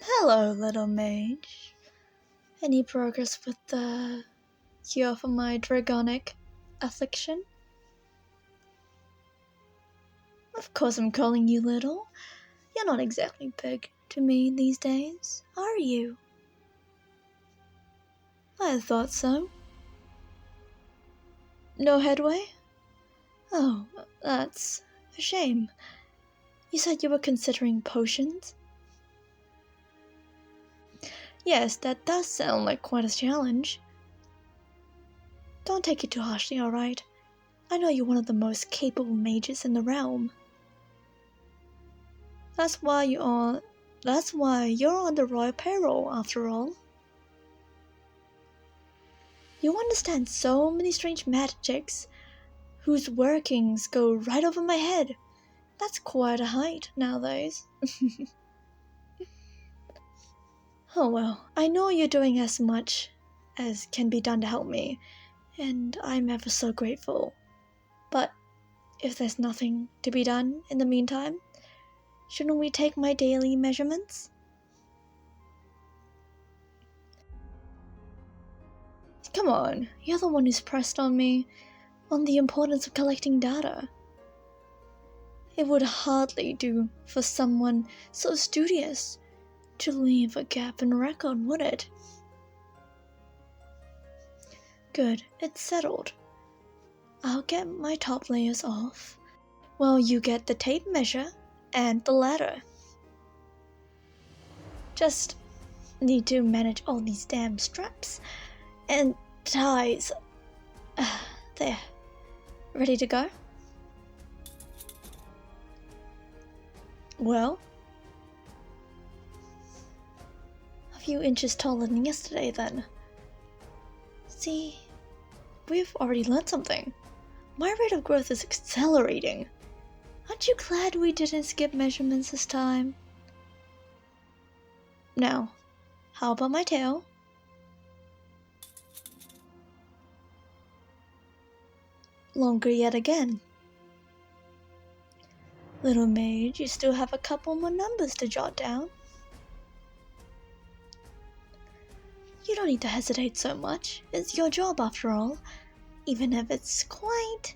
Hello, little mage. Any progress with the cure for my dragonic affliction? Of course I'm calling you little. You're not exactly big to me these days, are you? I thought so. No headway? Oh, that's a shame. You said you were considering potions? Yes, that does sound like quite a challenge. Don't take it too harshly, alright? I know you're one of the most capable mages in the realm. That's why you're on the royal payroll, after all. You understand so many strange magics whose workings go right over my head. That's quite a height nowadays. Oh well, I know you're doing as much as can be done to help me, and I'm ever so grateful. But if there's nothing to be done in the meantime, shouldn't we take my daily measurements? Come on, you're the one who's pressed on me on the importance of collecting data. It would hardly do for someone so studious to leave a gap in record, would it? Good, it's settled. I'll get my top layers off, while you get the tape measure and the ladder. Just need to manage all these damn straps and ties. There. Ready to go? Well, a few inches taller than yesterday then. See, we've already learned something. My rate of growth is accelerating. Aren't you glad we didn't skip measurements this time? Now, how about my tail? Longer yet again. Little mage, you still have a couple more numbers to jot down. You don't need to hesitate so much. It's your job after all, even if it's quite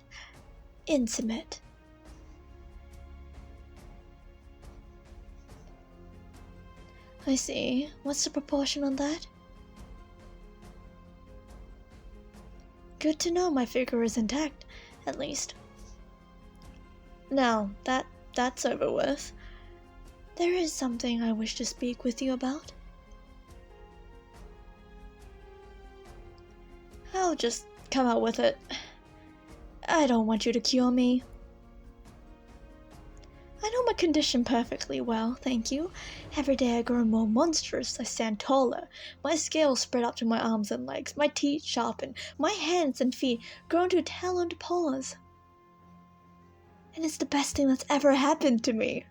intimate. I see. What's the proportion on that? Good to know my figure is intact, at least. Now, that's over with. There is something I wish to speak with you about. I'll just come out with it. I don't want you to cure me. I know my condition perfectly well, thank you. Every day I grow more monstrous, I stand taller, my scales spread up to my arms and legs, my teeth sharpen, my hands and feet grow into taloned paws. And it's the best thing that's ever happened to me.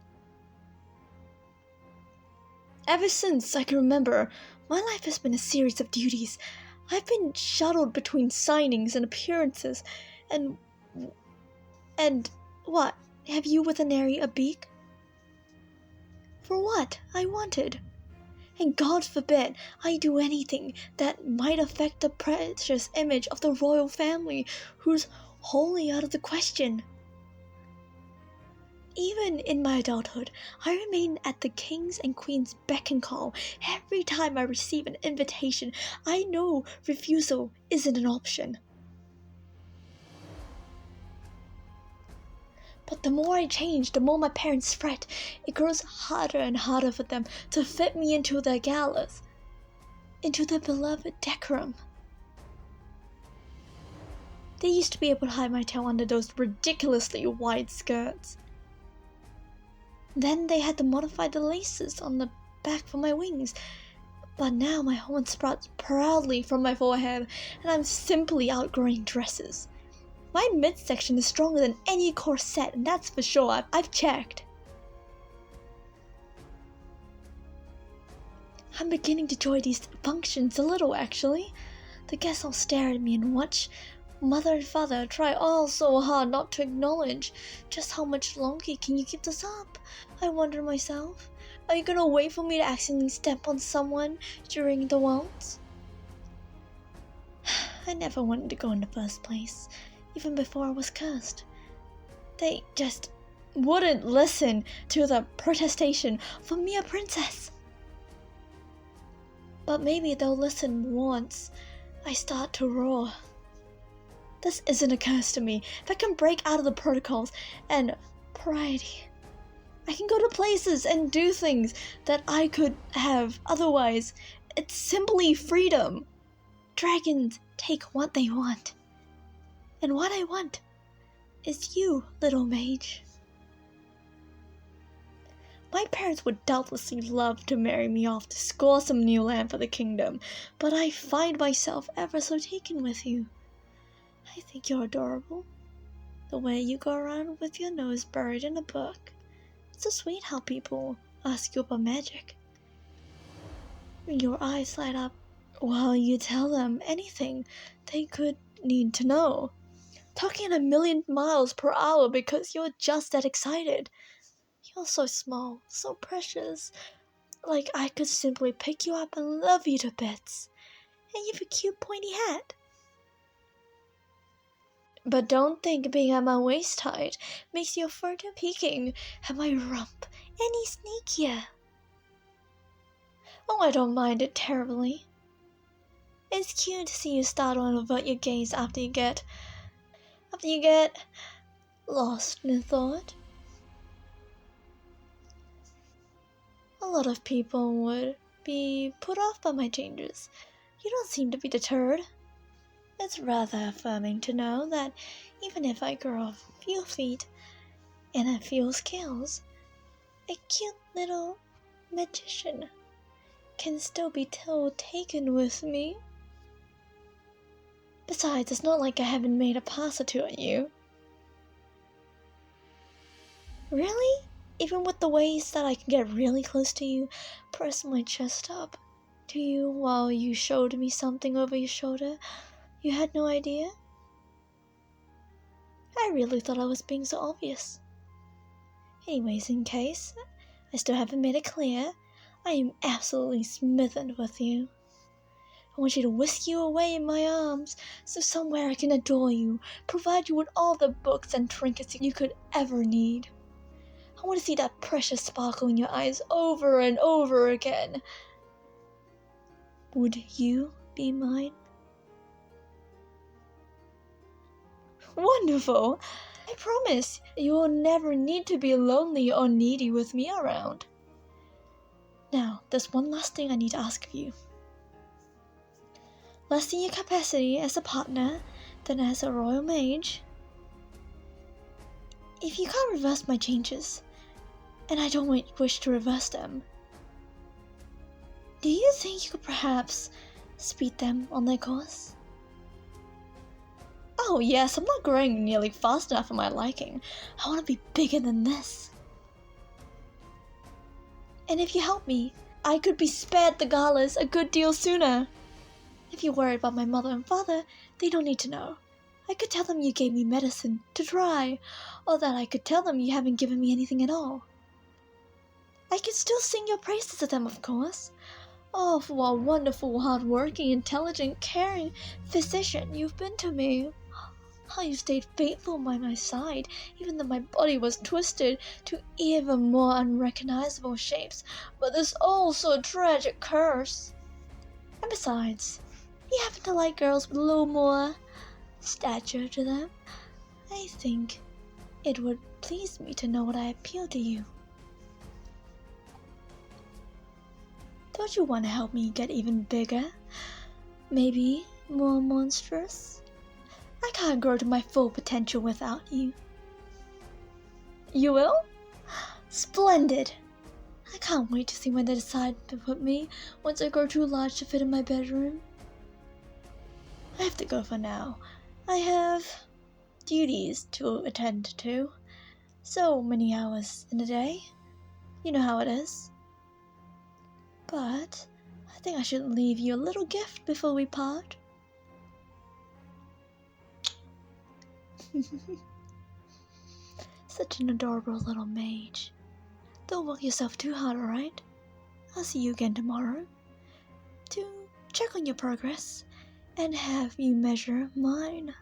Ever since I can remember, my life has been a series of duties. I've been shuttled between signings and appearances, and what? Have you with a nary a beak? For what? I wanted. And God forbid I do anything that might affect the precious image of the royal family, who's wholly out of the question. Even in my adulthood, I remain at the king's and queen's beck and call. Every time I receive an invitation, I know refusal isn't an option. But the more I change, the more my parents fret. It grows harder and harder for them to fit me into their galas, into their beloved decorum. They used to be able to hide my tail under those ridiculously wide skirts. Then they had to modify the laces on the back for my wings. But now my horn sprouts proudly from my forehead, and I'm simply outgrowing dresses. My midsection is stronger than any corset, and that's for sure. I've checked. I'm beginning to enjoy these functions a little, actually. The guests all stare at me and watch mother and father try all so hard not to acknowledge. Just how much longer can you keep this up? I wonder myself. Are you gonna wait for me to accidentally step on someone during the waltz? I never wanted to go in the first place, even before I was cursed. They just wouldn't listen to the protestation for me a princess. But maybe they'll listen once I start to roar. This isn't a curse to me. If I can break out of the protocols and propriety, I can go to places and do things that I could have otherwise. It's simply freedom. Dragons take what they want. And what I want is you, little mage. My parents would doubtlessly love to marry me off to score some new land for the kingdom, but I find myself ever so taken with you. I think you're adorable. The way you go around with your nose buried in a book. It's so sweet how people ask you about magic. Your eyes light up while you tell them anything they could need to know. Talking 1,000,000 miles per hour because you're just that excited. You're so small, so precious. Like I could simply pick you up and love you to bits. And you have a cute pointy hat. But don't think being at my waist height makes your further peeking at my rump any sneakier. Oh, I don't mind it terribly. It's cute to see you startle and avert your gaze after you get lost in thought. A lot of people would be put off by my changes. You don't seem to be deterred. It's rather affirming to know that even if I grow a few feet and a few scales, a cute little magician can still be taken with me. Besides, it's not like I haven't made a pass or two at you. Really? Even with the ways that I can get really close to you, press my chest up to you while you showed me something over your shoulder? You had no idea? I really thought I was being so obvious. Anyways, in case I still haven't made it clear, I am absolutely smitten with you. I want you to whisk you away in my arms, so somewhere I can adore you, provide you with all the books and trinkets you could ever need. I want to see that precious sparkle in your eyes over and over again. Would you be mine? Wonderful! I promise you will never need to be lonely or needy with me around. Now, there's one last thing I need to ask of you. Less in your capacity as a partner than as a royal mage. If you can't reverse my changes, and I don't wish to reverse them, do you think you could perhaps speed them on their course? Oh yes, I'm not growing nearly fast enough for my liking. I want to be bigger than this. And if you help me, I could be spared the galas a good deal sooner. If you're worried about my mother and father, they don't need to know. I could tell them you gave me medicine to try, or that I could tell them you haven't given me anything at all. I can still sing your praises to them, of course. Oh, for what wonderful, hard-working, intelligent, caring physician you've been to me. How you stayed faithful by my side, even though my body was twisted to even more unrecognizable shapes by this so tragic curse. And besides, you happen to like girls with a little more stature to them. I think it would please me to know what I appeal to you. Don't you want to help me get even bigger? Maybe more monstrous? I can't grow to my full potential without you. You will? Splendid! I can't wait to see where they decide to put me once I grow too large to fit in my bedroom. I have to go for now. I have duties to attend to. So many hours in a day. You know how it is. But I think I should leave you a little gift before we part. Such an adorable little mage. Don't work yourself too hard, alright? I'll see you again tomorrow to check on your progress and have you measure mine.